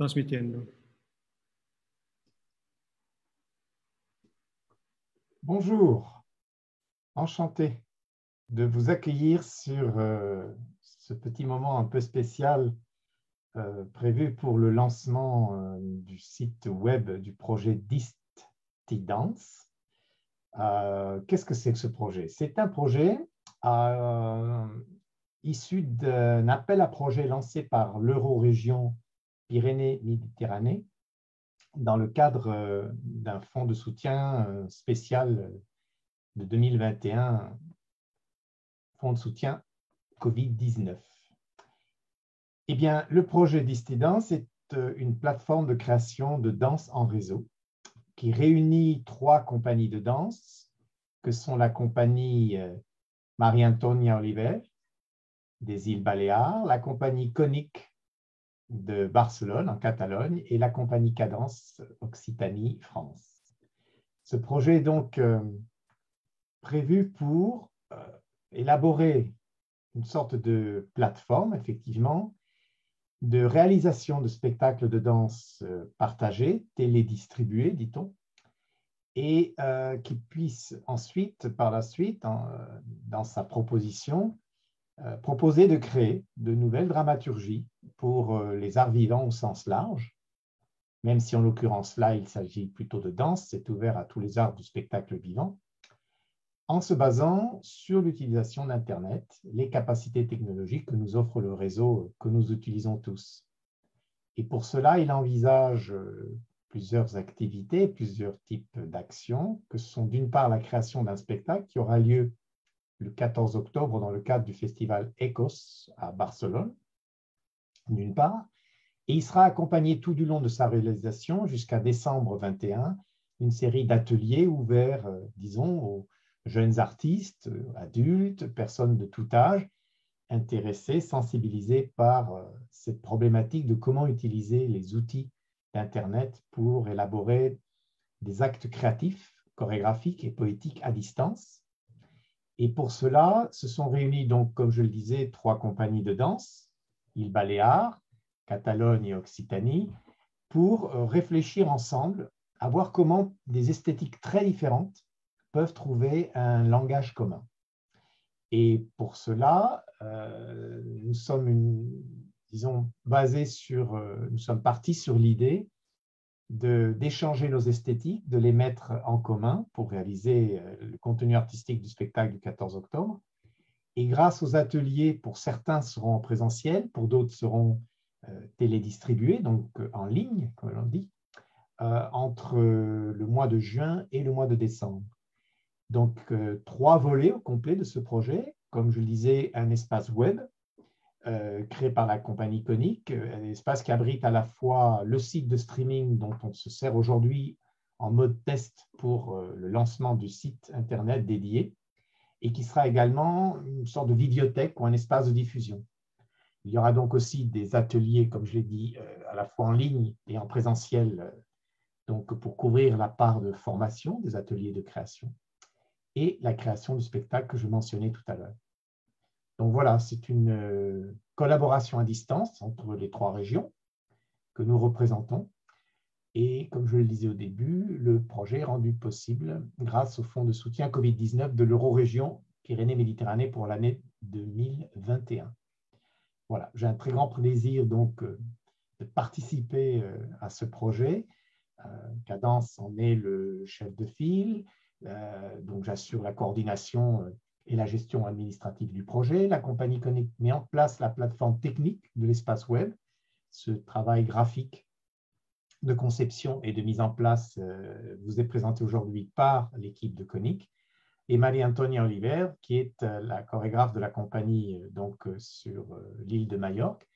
transmitiendo. Bonjour, enchanté de vous accueillir sur ce petit moment un peu spécial prévu pour le lancement du site web du projet Distidance. Qu'est-ce que c'est que ce projet? C'est un projet issu d'un appel à projet lancé par l'Eurorégion Pyrénées-Méditerranée dans le cadre d'un fonds de soutien spécial de 2021, fonds de soutien Covid-19. Eh bien, le projet Distidance est une plateforme de création de danse en réseau qui réunit 3 compagnies de danse, que sont la compagnie Maria Antonia Oliver des îles Baléares, la compagnie Conic de Barcelone en Catalogne et la compagnie Cadence Occitanie France. Ce projet est donc prévu pour élaborer une sorte de plateforme, effectivement, de réalisation de spectacles de danse partagés, télédistribués, dit-on, et qui puisse ensuite, par la suite, dans sa proposition, proposer de créer de nouvelles dramaturgies pour les arts vivants au sens large, même si en l'occurrence là, il s'agit plutôt de danse, c'est ouvert à tous les arts du spectacle vivant, en se basant sur l'utilisation d'Internet, les capacités technologiques que nous offre le réseau que nous utilisons tous. Et pour cela, il envisage plusieurs activités, plusieurs types d'actions, que sont d'une part la création d'un spectacle qui aura lieu le 14 octobre dans le cadre du festival ECOS à Barcelone, d'une part, et il sera accompagné tout du long de sa réalisation jusqu'à décembre 2021, une série d'ateliers ouverts, disons, aux jeunes artistes, adultes, personnes de tout âge, intéressés, sensibilisés par cette problématique de comment utiliser les outils d'Internet pour élaborer des actes créatifs, chorégraphiques et poétiques à distance. Et pour cela, se sont réunis, donc, comme je le disais, 3 compagnies de danse, îles Baléares, Catalogne et Occitanie, pour réfléchir ensemble à voir comment des esthétiques très différentes peuvent trouver un langage commun. Et pour cela, nous sommes, nous sommes partis sur l'idée d'échanger nos esthétiques, de les mettre en commun pour réaliser le contenu artistique du spectacle du 14 octobre. Et grâce aux ateliers, pour certains seront en présentiel, pour d'autres seront télédistribués, donc en ligne, comme on dit, entre le mois de juin et le mois de décembre. Donc, 3 volets au complet de ce projet. Comme je le disais, un espace web créé par la compagnie Conic, un espace qui abrite à la fois le site de streaming dont on se sert aujourd'hui en mode test pour le lancement du site Internet dédié et qui sera également une sorte de vidéothèque ou un espace de diffusion. Il y aura donc aussi des ateliers, comme je l'ai dit, à la fois en ligne et en présentiel, donc pour couvrir la part de formation des ateliers de création et la création du spectacle que je mentionnais tout à l'heure. Donc voilà, c'est une collaboration à distance entre les 3 régions que nous représentons. Et comme je le disais au début, le projet est rendu possible grâce au fonds de soutien Covid-19 de l'Eurorégion Pyrénées-Méditerranée pour l'année 2021. Voilà, j'ai un très grand plaisir donc de participer à ce projet. Cadence en est le chef de file, donc j'assure la coordination et la gestion administrative du projet. La compagnie Conic met en place la plateforme technique de l'espace web. Ce travail graphique de conception et de mise en place vous est présenté aujourd'hui par l'équipe de Conic. Et Maria Antonia Oliver, qui est la chorégraphe de la compagnie sur l'île de Majorque,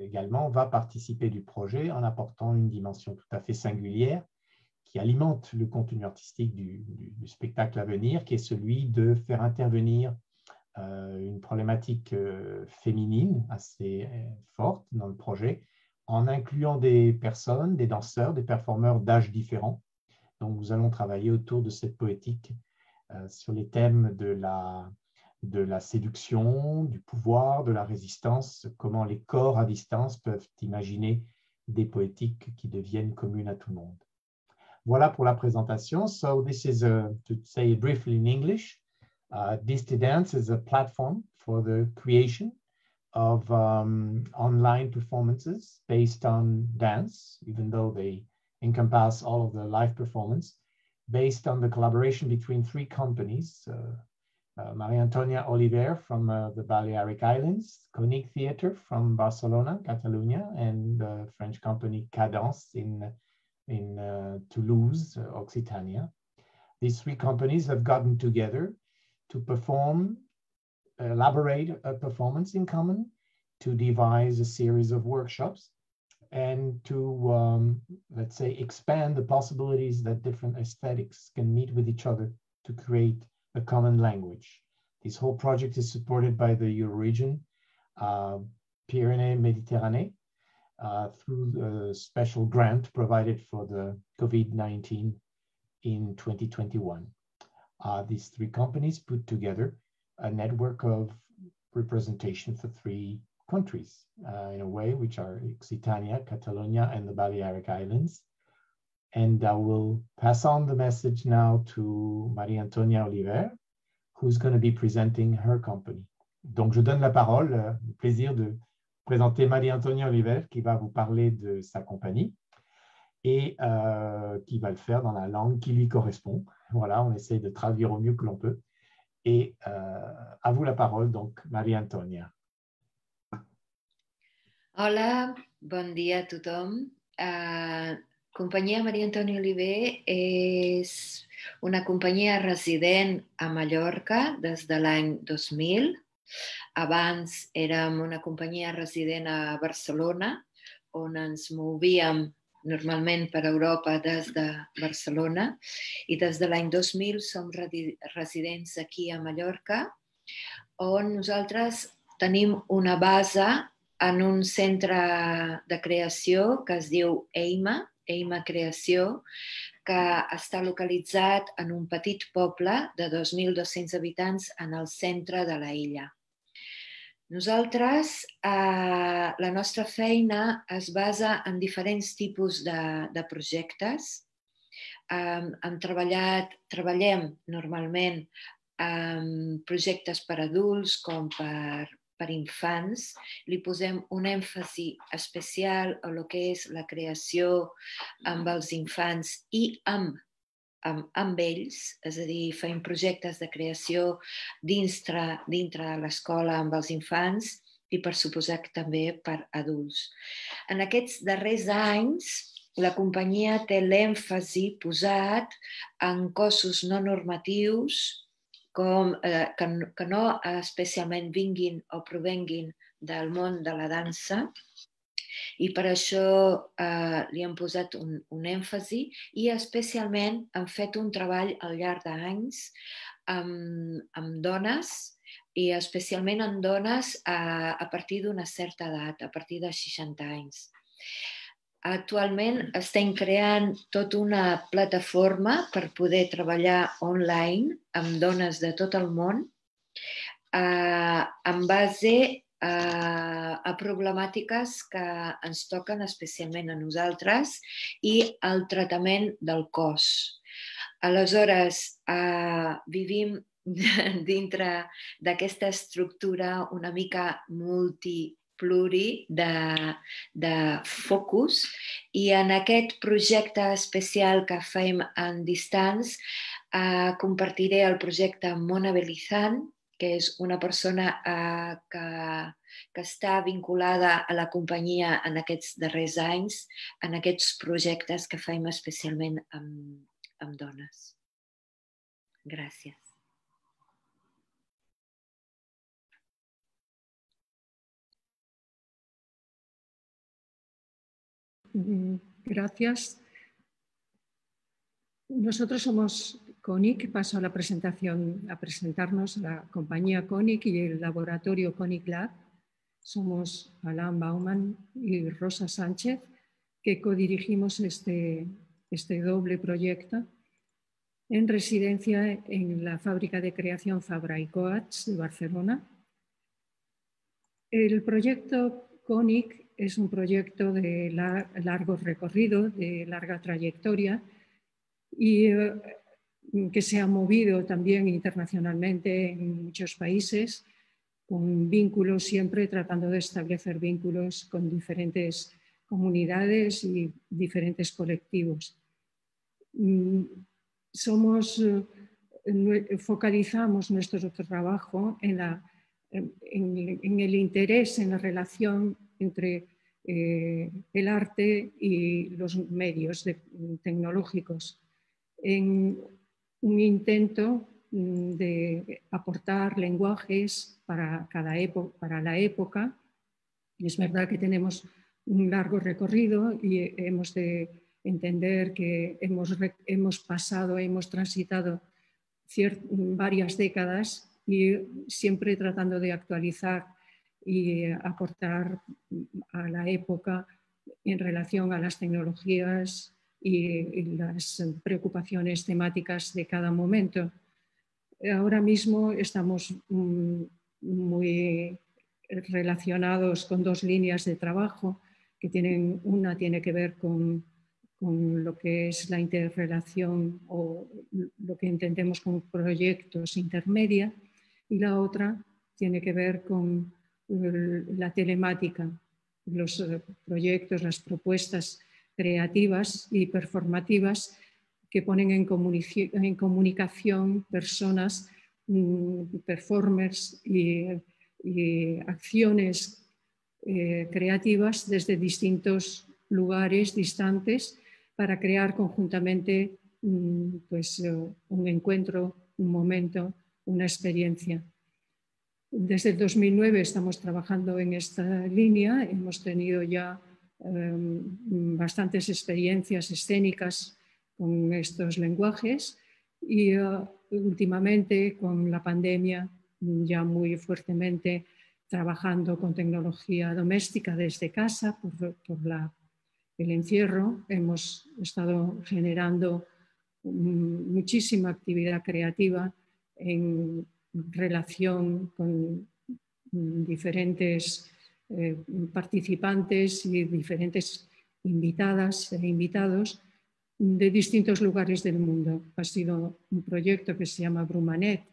également va participer du projet en apportant une dimension tout à fait singulière qui alimente le contenu artistique du spectacle à venir, qui est celui de faire intervenir une problématique féminine assez forte dans le projet, en incluant des personnes, des danseurs, des performeurs d'âges différents. Donc nous allons travailler autour de cette poétique sur les thèmes de la séduction, du pouvoir, de la résistance, comment les corps à distance peuvent imaginer des poétiques qui deviennent communes à tout le monde. Voilà pour la présentation. So this is, to say it briefly in English, Dis2Dance is a platform for the creation of online performances based on dance, even though they encompass all of the live performance, based on the collaboration between three companies, Maria Antonia Oliver from the Balearic Islands, Conic Theatre from Barcelona, Catalonia, and the French company Cadence in Toulouse, Occitania. These three companies have gotten together to perform, elaborate a performance in common, to devise a series of workshops, and to, let's say, expand the possibilities that different aesthetics can meet with each other to create a common language. This whole project is supported by the Euroregion, Pyrénées-Méditerranée, through a special grant provided for the COVID-19 in 2021. These three companies put together a network of representation for three countries, in a way, which are Occitania, Catalonia, and the Balearic Islands. And I will pass on the message now to Maria Antonia Oliver, who's going to be presenting her company. Donc, je donne la parole, le plaisir de présenter Maria Antonia Oliver, qui va vous parler de sa compagnie et qui va le faire dans la langue qui lui correspond. Voilà, on essaie de traduire au mieux que l'on peut. Et à vous la parole, donc, Maria Antonia. Hola, bon dia a tothom. Companyia Maria Antonia Oliver és una companyia resident a Mallorca des de l'any 2000. Abans érem una companyia resident a Barcelona, on ens movíem normalment per Europa des de Barcelona, i des de l'any 2000 som residents aquí a Mallorca, on nosaltres tenim una base en un centre de creació que es diu EIMA Creació, que està localitzat en un petit poble de 2.200 habitants en el centre de l'illa. Nosaltres, la nostra feina es basa en diferents tipus de projectes. Treballem normalment en projectes per adults com per infants. Li posem un èmfasi especial a lo que és la creació amb els infants i amb ells, és a dir, fem projectes de creació dintre de l'escola amb els infants i, per suposar, que també per adults. En aquests darrers anys, la companyia té l'èmfasi posat en cossos no normatius que no especialment vinguin o provenguin del món de la dansa, i per això li hem posat un èmfasi i especialment hem fet un treball al llarg d'anys amb dones, i especialment en dones a partir d'una certa edat, a partir de 60 anys. Actualment estem creant tota una plataforma per poder treballar online amb dones de tot el món en base a problemàtiques que ens toquen especialment a nosaltres i el tractament del cos. Aleshores, vivim dintre d'aquesta estructura una mica pluri de focus, i en aquest projecte especial que fem en distants compartiré el projecte amb Mona Belizán, que és una persona que està vinculada a la companyia en aquests darrers anys, en aquests projectes que fem especialment amb dones. Gràcies. Gracias. Nosotros somos CONIC. Paso a la presentación, a presentarnos la compañía CONIC y el laboratorio CONIC Lab. Somos Alain Baumann y Rosa Sánchez, que codirigimos este doble proyecto en residencia en la fábrica de creación Fabra y Coats de Barcelona. El proyecto CONIC es un proyecto de largo recorrido, de larga trayectoria y que se ha movido también internacionalmente en muchos países, con vínculos, siempre tratando de establecer vínculos con diferentes comunidades y diferentes colectivos. Focalizamos nuestro trabajo en el interés, en la relación entre el arte y los medios tecnológicos, en un intento de aportar lenguajes para la época. Es verdad que tenemos un largo recorrido y hemos de entender que hemos transitado varias décadas y siempre tratando de actualizar y aportar a la época en relación a las tecnologías y las preocupaciones temáticas de cada momento. Ahora mismo estamos muy relacionados con dos líneas de trabajo que una tiene que ver con lo que es la interrelación o lo que entendemos como proyectos intermedia, y la otra tiene que ver con la telemática, los proyectos, las propuestas creativas y performativas que ponen en comunicación personas, performers y acciones creativas desde distintos lugares distantes para crear conjuntamente pues, un encuentro, un momento, una experiencia. Desde el 2009 estamos trabajando en esta línea, hemos tenido ya bastantes experiencias escénicas con estos lenguajes y últimamente con la pandemia ya muy fuertemente trabajando con tecnología doméstica desde casa por el encierro. Hemos estado generando muchísima actividad creativa en relación con diferentes participantes y diferentes invitadas e invitados de distintos lugares del mundo. Ha sido un proyecto que se llama Brumanet,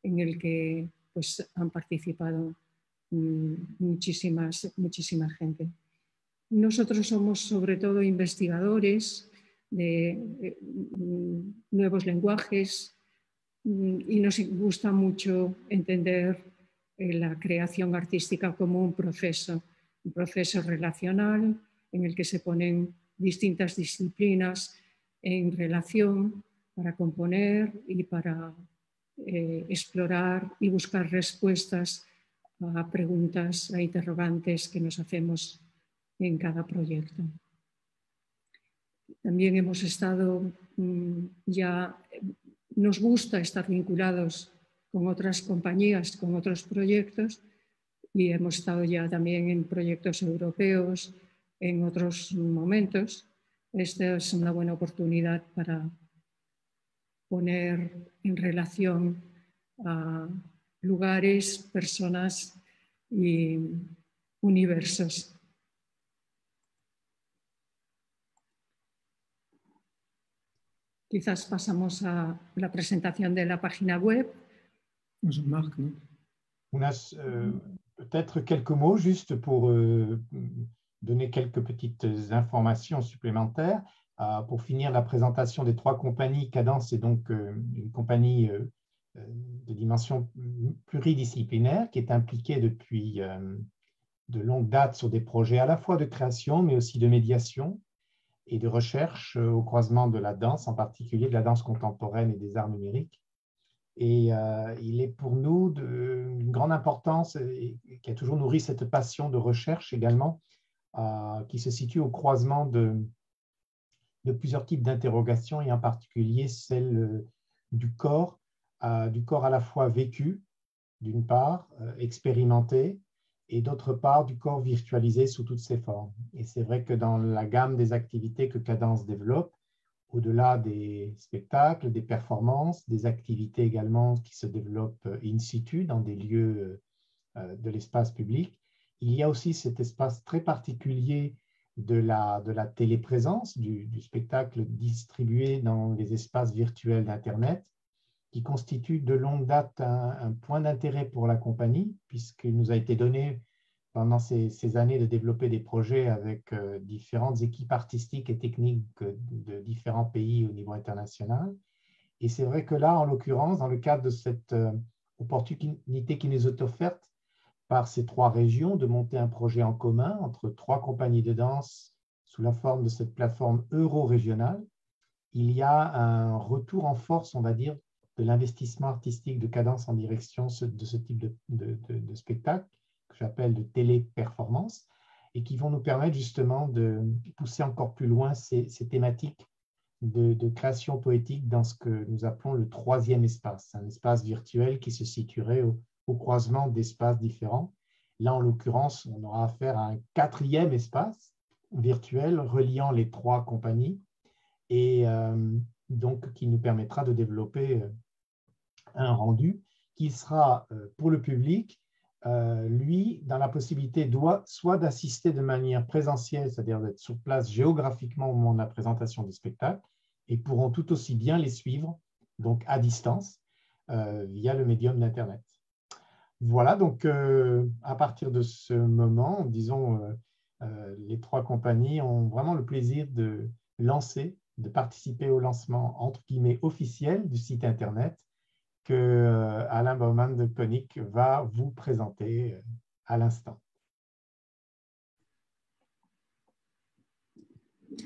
en el que pues, han participado muchísima gente. Nosotros somos sobre todo investigadores de nuevos lenguajes y nos gusta mucho entender la creación artística como un proceso relacional en el que se ponen distintas disciplinas en relación para componer y para explorar y buscar respuestas a preguntas, a interrogantes que nos hacemos en cada proyecto. También hemos estado nos gusta estar vinculados con otras compañías, con otros proyectos, y hemos estado ya también en proyectos europeos en otros momentos. Esta es una buena oportunidad para poner en relación a lugares, personas y universos. Quizás pasamos a la presentación de la página web. Jean-Marc, ¿no? Peut-être quelques mots juste pour donner quelques petites informations supplémentaires. Pour finir la présentation des trois compagnies, Cadence est donc une compagnie de dimension pluridisciplinaire qui est impliquée depuis de longue date sur des projets à la fois de création mais aussi de médiation et de recherche au croisement de la danse, en particulier de la danse contemporaine et des arts numériques. Et il est pour nous d'une grande importance et qui a toujours nourri cette passion de recherche également, qui se situe au croisement de plusieurs types d'interrogations et en particulier celle du corps à la fois vécu, d'une part, expérimenté, et d'autre part du corps virtualisé sous toutes ses formes. Et c'est vrai que dans la gamme des activités que Cadence développe, au-delà des spectacles, des performances, des activités également qui se développent in situ dans des lieux de l'espace public, Il y a aussi cet espace très particulier de la téléprésence, du spectacle distribué dans les espaces virtuels d'Internet, qui constitue de longue date un point d'intérêt pour la compagnie, puisqu'il nous a été donné pendant ces années de développer des projets avec différentes équipes artistiques et techniques de différents pays au niveau international. Et c'est vrai que là, en l'occurrence, dans le cadre de cette opportunité qui nous est offerte par ces 3 régions, de monter un projet en commun entre 3 compagnies de danse sous la forme de cette plateforme euro-régionale, il y a un retour en force, on va dire, de l'investissement artistique de Cadence en direction de ce type de spectacle, que j'appelle de téléperformance, et qui vont nous permettre justement de pousser encore plus loin ces thématiques de création poétique dans ce que nous appelons le 3e espace, un espace virtuel qui se situerait au croisement d'espaces différents. Là, en l'occurrence, on aura affaire à un 4e espace virtuel reliant les 3 compagnies et donc qui nous permettra de développer un rendu qui sera pour le public, lui, dans la possibilité soit d'assister de manière présentielle, c'est-à-dire d'être sur place géographiquement au moment de la présentation des spectacles, et pourront tout aussi bien les suivre, donc à distance, via le médium d'Internet. Voilà, donc à partir de ce moment, disons, les 3 compagnies ont vraiment le plaisir de participer au lancement, entre guillemets, officiel du site Internet que Alain Baumann de Konick va vous présenter à l'instant.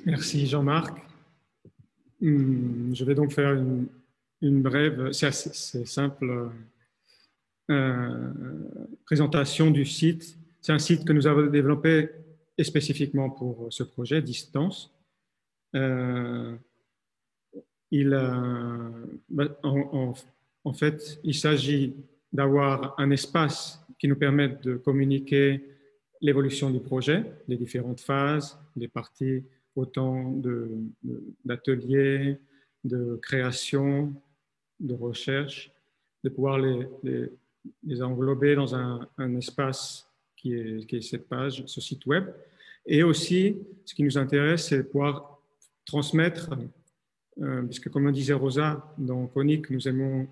Merci Jean-Marc. Je vais donc faire une brève, c'est simple, présentation du site. C'est un site que nous avons développé spécifiquement pour ce projet, Distance. En fait, il s'agit d'avoir un espace qui nous permette de communiquer l'évolution du projet, les différentes phases, les parties, autant d'ateliers, de création, de recherche, de pouvoir les englober dans un espace qui est cette page, ce site web. Et aussi, ce qui nous intéresse, c'est de pouvoir transmettre, puisque comme disait Rosa, dans Konick, nous avons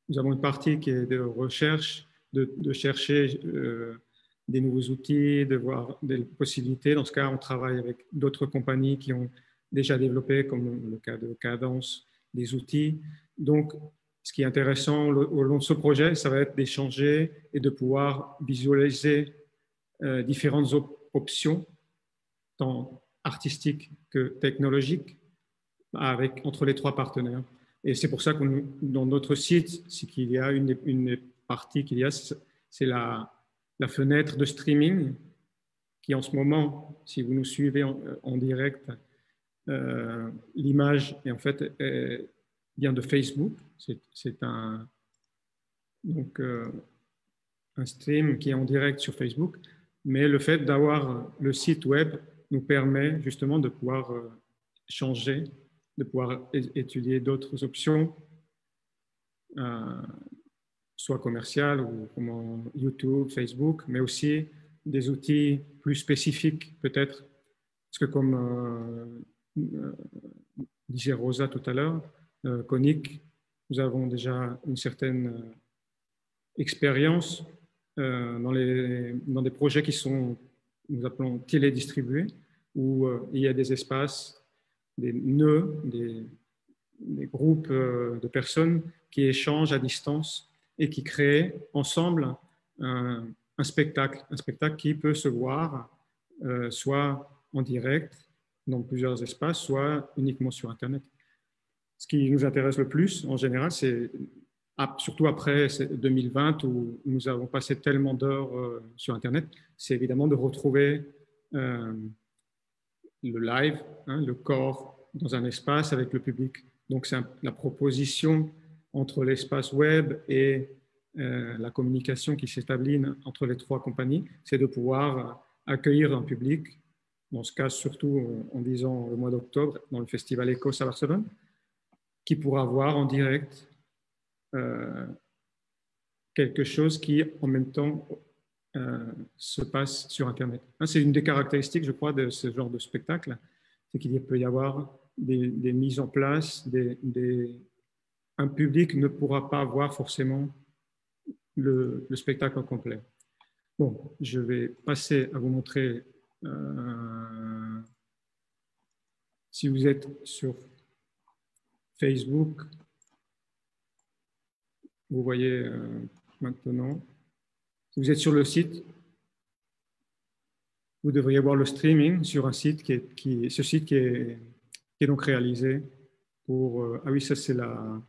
une partie qui est de recherche, de chercher des nouveaux outils, de voir des possibilités. Dans ce cas, on travaille avec d'autres compagnies qui ont déjà développé, comme le cas de Cadence, des outils. Donc, ce qui est intéressant au long de ce projet, ça va être d'échanger et de pouvoir visualiser différentes options, tant artistiques que technologiques, entre les 3 partenaires. Et c'est pour ça que dans notre site, c'est qu'il y a une partie qu'il y a, c'est la fenêtre de streaming qui en ce moment, si vous nous suivez en direct, l'image vient de Facebook. C'est un stream qui est en direct sur Facebook, mais le fait d'avoir le site web nous permet justement de pouvoir changer, de pouvoir étudier d'autres options, soit commerciales ou comme YouTube, Facebook, mais aussi des outils plus spécifiques peut-être, parce que comme disait Rosa tout à l'heure, Konick, nous avons déjà une certaine expérience dans des projets qui sont, nous appelons télédistribués, où il y a des espaces, des nœuds, des groupes de personnes qui échangent à distance et qui créent ensemble un spectacle qui peut se voir soit en direct dans plusieurs espaces, soit uniquement sur Internet. Ce qui nous intéresse le plus, en général, c'est surtout après 2020 où nous avons passé tellement d'heures sur Internet, c'est évidemment de retrouver le live, le corps dans un espace avec le public. Donc, c'est la proposition entre l'espace web et la communication qui s'établit entre les 3 compagnies, c'est de pouvoir accueillir un public, dans ce cas surtout en disant le mois d'octobre, dans le festival Ecos à Barcelone, qui pourra voir en direct quelque chose qui, en même temps, se passe sur Internet. C'est une des caractéristiques, je crois, de ce genre de spectacle, c'est qu'il peut y avoir des mises en place, un public ne pourra pas voir forcément le spectacle complet. Bon, je vais passer à vous montrer, si vous êtes sur Facebook, vous voyez maintenant, si vous êtes sur le site, vous devriez voir le streaming sur un site ce site qui est donc réalisé pour... ah oui, ça c'est la...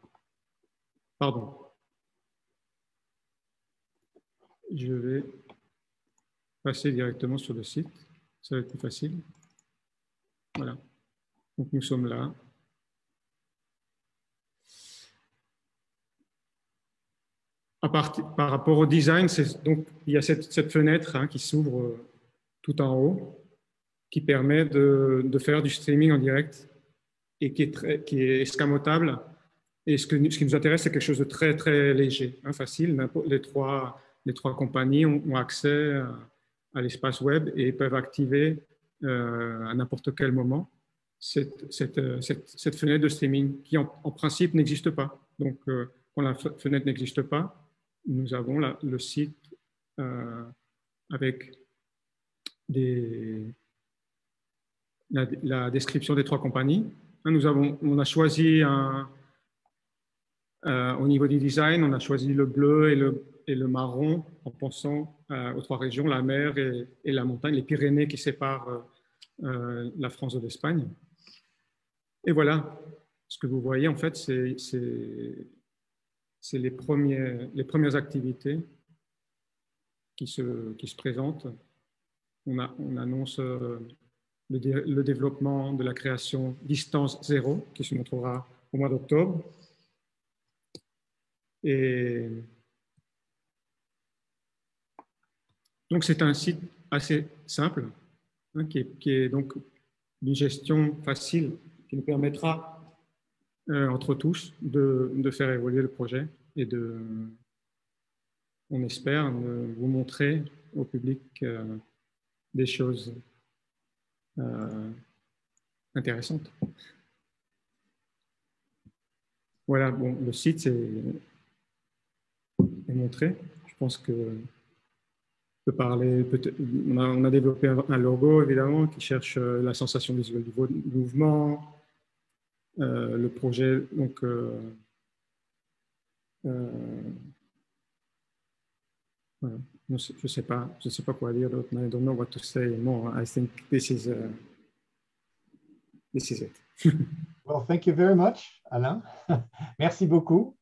Pardon. Je vais passer directement sur le site. Ça va être plus facile. Voilà. Donc nous sommes là. Par rapport au design, donc, il y a cette fenêtre qui s'ouvre tout en haut, qui permet de faire du streaming en direct et qui est escamotable. Et ce qui nous intéresse, c'est quelque chose de très, très léger, facile. Les trois compagnies ont accès à l'espace web et peuvent activer à n'importe quel moment cette fenêtre de streaming qui, en principe, n'existe pas. Donc, quand la fenêtre n'existe pas, nous avons le site avec la description des trois compagnies. On a choisi au niveau du design, on a choisi le bleu et le marron en pensant aux trois régions, la mer et la montagne, les Pyrénées qui séparent la France de l'Espagne. Et voilà, ce que vous voyez en fait, c'est les premières activités qui se présentent. On annonce le développement de la création Distance Zéro, qui se montrera au mois d'octobre. Et donc, c'est un site assez simple, qui est donc une gestion facile, qui nous permettra entre tous de faire évoluer le projet et on espère, vous montrer au public des choses intéressantes. Voilà, bon, le site est montré. Je pense que peut parler. On a développé un logo, évidemment, qui cherche la sensation visuelle du mouvement. Le projet, donc, voilà. Je ne sais pas quoi dire d'autre. I don't know what to say more. I think this is it. Well, thank you very much, Alain. Merci beaucoup,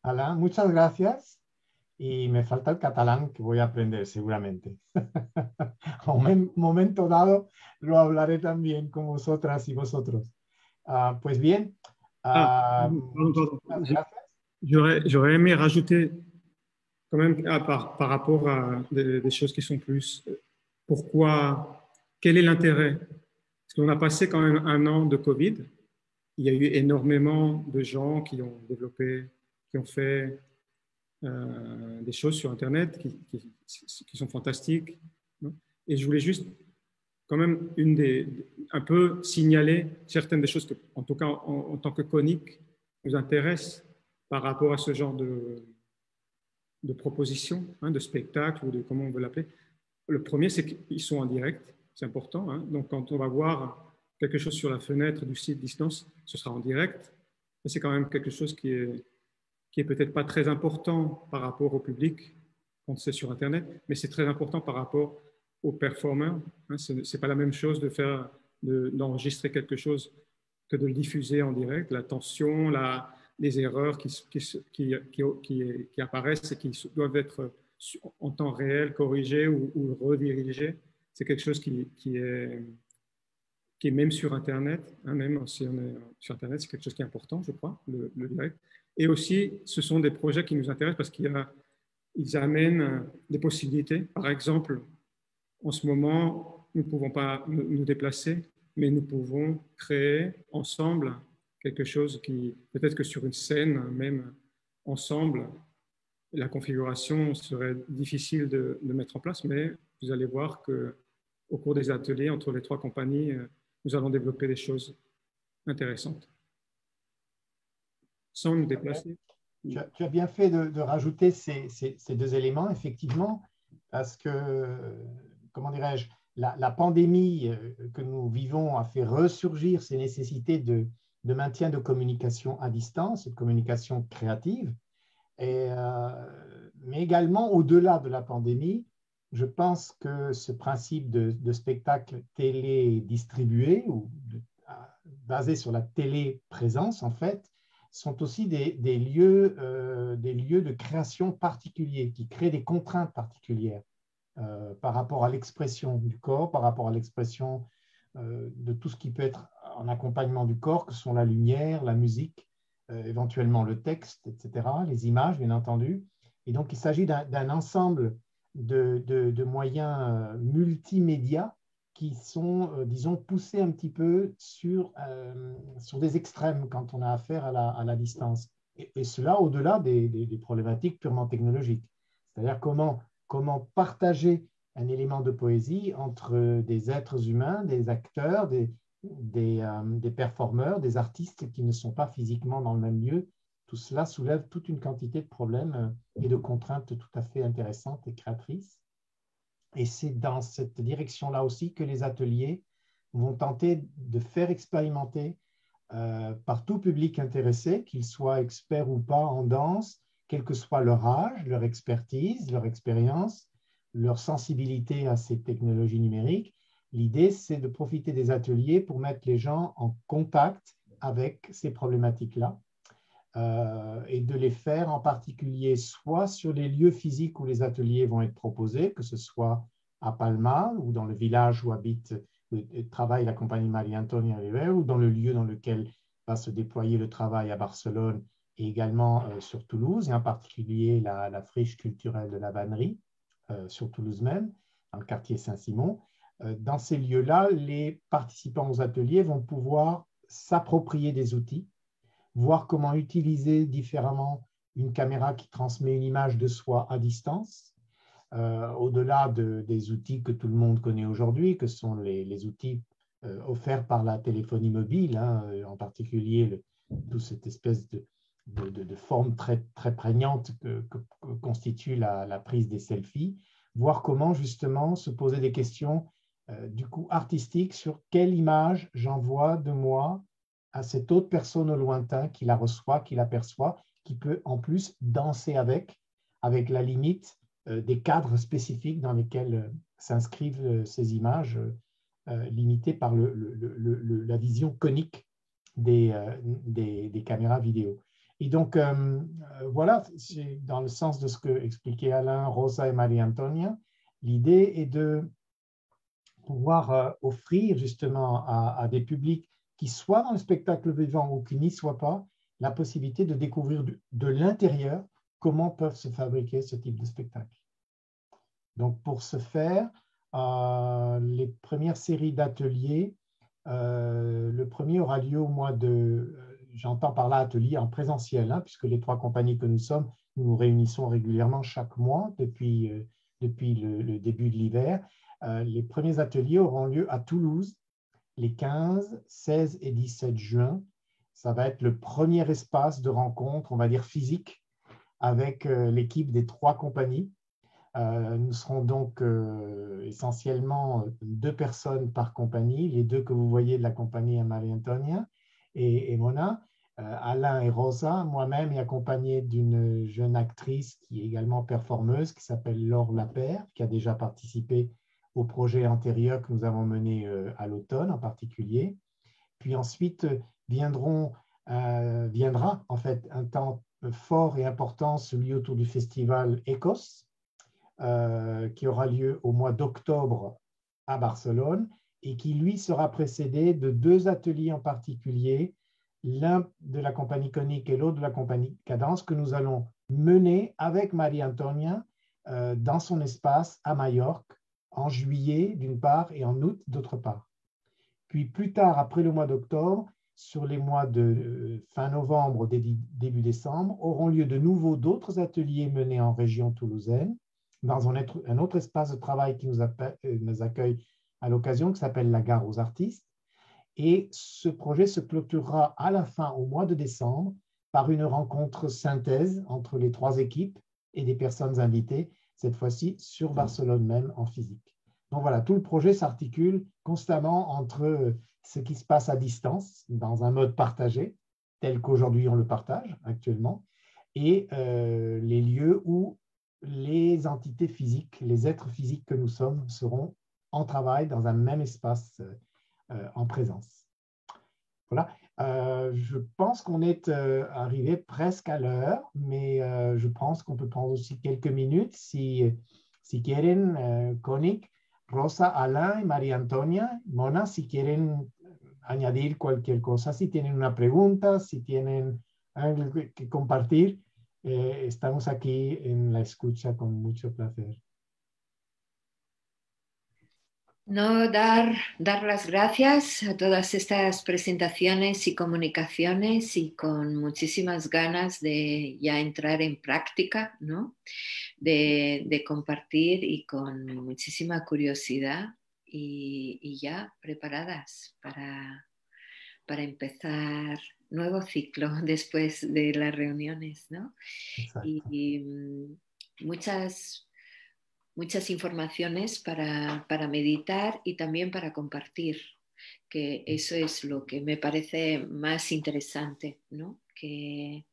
Alain. Muchas gracias. Y me falta el catalán que voy a aprender seguramente. A un momento dado lo hablaré también con vosotras y vosotros. Pues bien. J'aurais aimé rajouter quand même par rapport à des choses qui sont plus... quel est l'intérêt? Parce qu'on a passé quand même un an de Covid. Il y a eu énormément de gens qui ont développé, qui ont fait des choses sur Internet qui sont fantastiques. Et je voulais juste quand même un peu signaler certaines des choses que, en tout cas en tant que conique, nous intéressent par rapport à ce genre de propositions, de spectacles ou de comment on veut l'appeler. Le premier, c'est qu'ils sont en direct, c'est important. Donc, quand on va voir quelque chose sur la fenêtre du site Distance, ce sera en direct. C'est quand même quelque chose qui est peut-être pas très important par rapport au public quand c'est sur Internet, mais c'est très important par rapport aux performeurs. C'est pas la même chose d'enregistrer quelque chose que de le diffuser en direct. La tension, les erreurs qui apparaissent et qui doivent être en temps réel corrigées ou redirigées, c'est quelque chose qui est même sur Internet, même si on est sur Internet, c'est quelque chose qui est important, je crois, le direct. Et aussi, ce sont des projets qui nous intéressent parce qu'ils amènent des possibilités. Par exemple, en ce moment, nous ne pouvons pas nous déplacer, mais nous pouvons créer ensemble quelque chose qui, peut-être que sur une scène, même ensemble, la configuration serait difficile de mettre en place, mais vous allez voir qu'au cours des ateliers entre les 3 compagnies, nous allons développer des choses intéressantes. Sans nous déplacer. Tu as bien fait de rajouter ces 2 éléments, effectivement, parce que, comment dirais-je, la pandémie que nous vivons a fait ressurgir ces nécessités de maintien de communication à distance, de communication créative. Mais également, au-delà de la pandémie, je pense que ce principe de spectacle télé distribué ou basé sur la téléprésence, en fait, sont aussi des lieux de création particuliers qui créent des contraintes particulières par rapport à l'expression du corps, par rapport à l'expression de tout ce qui peut être en accompagnement du corps, que sont la lumière, la musique, éventuellement le texte, etc., les images, bien entendu. Et donc, il s'agit d'un ensemble de moyens multimédia qui sont, disons, poussés un petit peu sur des extrêmes quand on a affaire à la distance. Et cela au-delà des problématiques purement technologiques. C'est-à-dire comment partager un élément de poésie entre des êtres humains, des acteurs, des performeurs, des artistes qui ne sont pas physiquement dans le même lieu. Tout cela soulève toute une quantité de problèmes et de contraintes tout à fait intéressantes et créatrices. Et c'est dans cette direction-là aussi que les ateliers vont tenter de faire expérimenter par tout public intéressé, qu'il soit expert ou pas en danse, quel que soit leur âge, leur expertise, leur expérience, leur sensibilité à ces technologies numériques. L'idée, c'est de profiter des ateliers pour mettre les gens en contact avec ces problématiques-là et de les faire en particulier soit sur les lieux physiques où les ateliers vont être proposés, que ce soit à Palma ou dans le village où travaille la compagnie Maria Antonia Rivera, ou dans le lieu dans lequel va se déployer le travail à Barcelone et également sur Toulouse, et en particulier la friche culturelle de la Vannerie sur Toulouse même, dans le quartier Saint-Simon. Dans ces lieux-là, les participants aux ateliers vont pouvoir s'approprier des outils, voir comment utiliser différemment une caméra qui transmet une image de soi à distance, au-delà des outils que tout le monde connaît aujourd'hui, que sont les outils offerts par la téléphonie mobile, hein, en particulier toute cette espèce de forme très, très prégnante que constitue la prise des selfies, voir comment justement se poser des questions du coup artistiques sur quelle image j'envoie de moi à cette autre personne au lointain qui la reçoit, qui l'aperçoit, qui peut en plus danser avec la limite des cadres spécifiques dans lesquels s'inscrivent ces images limitées par la vision conique des caméras vidéo. Et donc, voilà, c'est dans le sens de ce que expliquaient Alain, Rosa et Maria Antonia. L'idée est de pouvoir offrir justement à des publics qui soient dans le spectacle vivant ou qui n'y soient pas, la possibilité de découvrir de l'intérieur comment peuvent se fabriquer ce type de spectacle. Donc, pour ce faire, les premières séries d'ateliers, le premier aura lieu au mois de, j'entends par là atelier en présentiel, hein, puisque les 3 compagnies que nous sommes, nous nous réunissons régulièrement chaque mois depuis le début de l'hiver. Les premiers ateliers auront lieu à Toulouse, les 15, 16 et 17 juin. Ça va être le premier espace de rencontre, on va dire physique, avec l'équipe des 3 compagnies. Nous serons donc essentiellement 2 personnes par compagnie, les 2 que vous voyez de la compagnie Maria Antonia et Mona, Alain et Rosa, moi-même et accompagné d'une jeune actrice qui est également performeuse, qui s'appelle Laure Lapère, qui a déjà participé au projet antérieur que nous avons mené à l'automne en particulier. Puis ensuite viendra en fait un temps fort et important, celui autour du festival Ecos, qui aura lieu au mois d'octobre à Barcelone et qui, lui, sera précédé de 2 ateliers en particulier, l'un de la compagnie Conic et l'autre de la compagnie Cadence, que nous allons mener avec Maria Antonia dans son espace à Majorque en juillet d'une part et en août d'autre part. Puis plus tard, après le mois d'octobre, sur les mois de fin novembre, début décembre, auront lieu de nouveau d'autres ateliers menés en région toulousaine, dans un autre espace de travail qui nous accueille à l'occasion, qui s'appelle la Gare aux Artistes. Et ce projet se clôturera à la fin, au mois de décembre, par une rencontre synthèse entre les 3 équipes et des personnes invitées, cette fois-ci sur Barcelone même en physique. Donc voilà, tout le projet s'articule constamment entre ce qui se passe à distance, dans un mode partagé, tel qu'aujourd'hui on le partage actuellement, et les lieux où les entités physiques, les êtres physiques que nous sommes, seront en travail dans un même espace en présence. Voilà. Je pense qu'on est arrivé presque à l'heure, mais je pense qu'on peut prendre aussi quelques minutes si quieren, Konik, Rosa, Alain y María Antonia, Mona, si quieren añadir cualquier cosa, si tienen una pregunta, si tienen algo que compartir, estamos aquí en la escucha con mucho placer. No, dar las gracias a todas estas presentaciones y comunicaciones y con muchísimas ganas de ya entrar en práctica, ¿no? De compartir y con muchísima curiosidad y ya preparadas para empezar nuevo ciclo después de las reuniones, ¿no? Y muchas informaciones para meditar y también para compartir, que eso es lo que me parece más interesante, ¿no? Que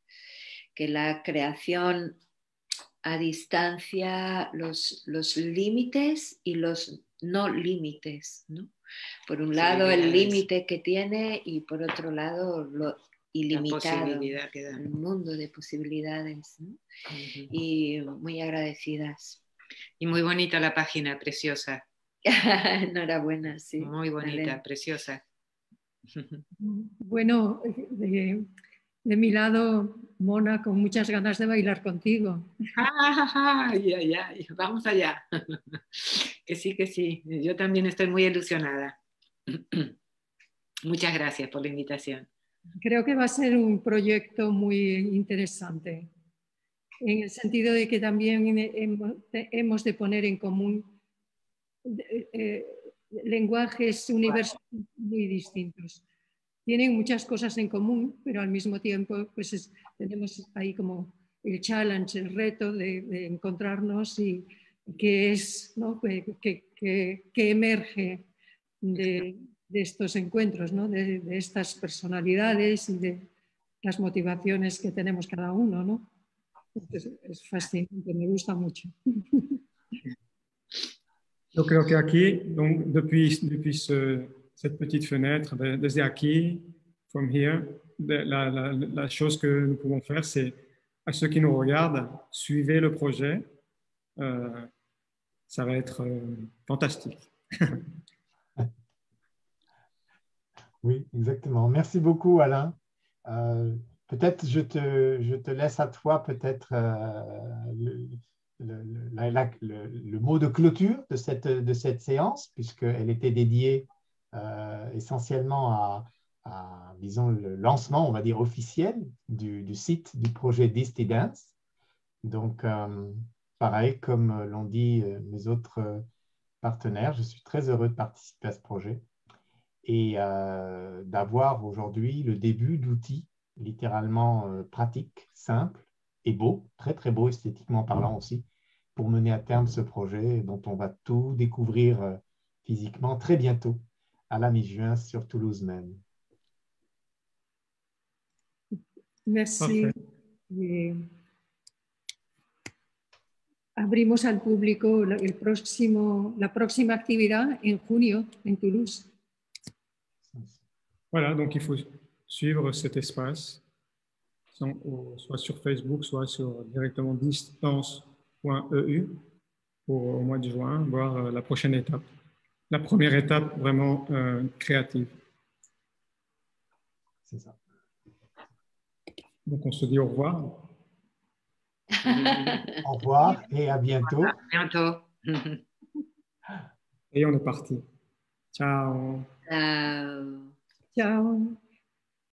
la creación a distancia, los límites y los no límites, ¿no? Por un lado el límite que tiene y por otro lado lo ilimitado, el mundo de posibilidades, ¿no? Y muy agradecidas. Y muy bonita la página, preciosa. Enhorabuena, sí. Muy bonita, preciosa. Bueno, de mi lado, Mona, con muchas ganas de bailar contigo. Vamos allá. Que sí. Yo también estoy muy ilusionada. Muchas gracias por la invitación. Creo que va a ser un proyecto muy interesante, en el sentido de que también hemos de poner en común lenguajes universales muy distintos. Tienen muchas cosas en común, pero al mismo tiempo pues tenemos ahí como el challenge, el reto de encontrarnos y que es, ¿no? que emerge de estos encuentros, ¿no? de estas personalidades y de las motivaciones que tenemos cada uno, ¿no? Es fascinante, me gusta mucho. Yo creo que aquí, donc, depuis cette petite fenêtre, desde aquí, from here, la chose que nous pouvons faire, c'est à ceux qui nous regardent, suivez le projet. Ça va être fantastique. Oui, exactement. Merci beaucoup, Alain. Peut-être je te laisse à toi peut-être le mot de clôture de cette séance, puisqu'elle était dédiée essentiellement à, disons, le lancement, on va dire, officiel du site du projet Disty Dance. Donc, pareil, comme l'ont dit mes autres partenaires, je suis très heureux de participer à ce projet et d'avoir aujourd'hui le début d'outils littéralement pratiques, simples et beaux, très très beaux esthétiquement parlant aussi, pour mener à terme ce projet dont on va tout découvrir physiquement très bientôt à la mi-juin sur Toulouse même. Merci. Abrimos al público la próxima actividad en junio en Toulouse. Voilà, donc il faut suivre cet espace, soit sur Facebook, soit directement distance.eu pour au mois de juin, voir la prochaine étape. La première étape vraiment créative. C'est ça. Donc on se dit au revoir. Au revoir et à bientôt. À bientôt. Et on est parti. Ciao. Ciao. Ciao.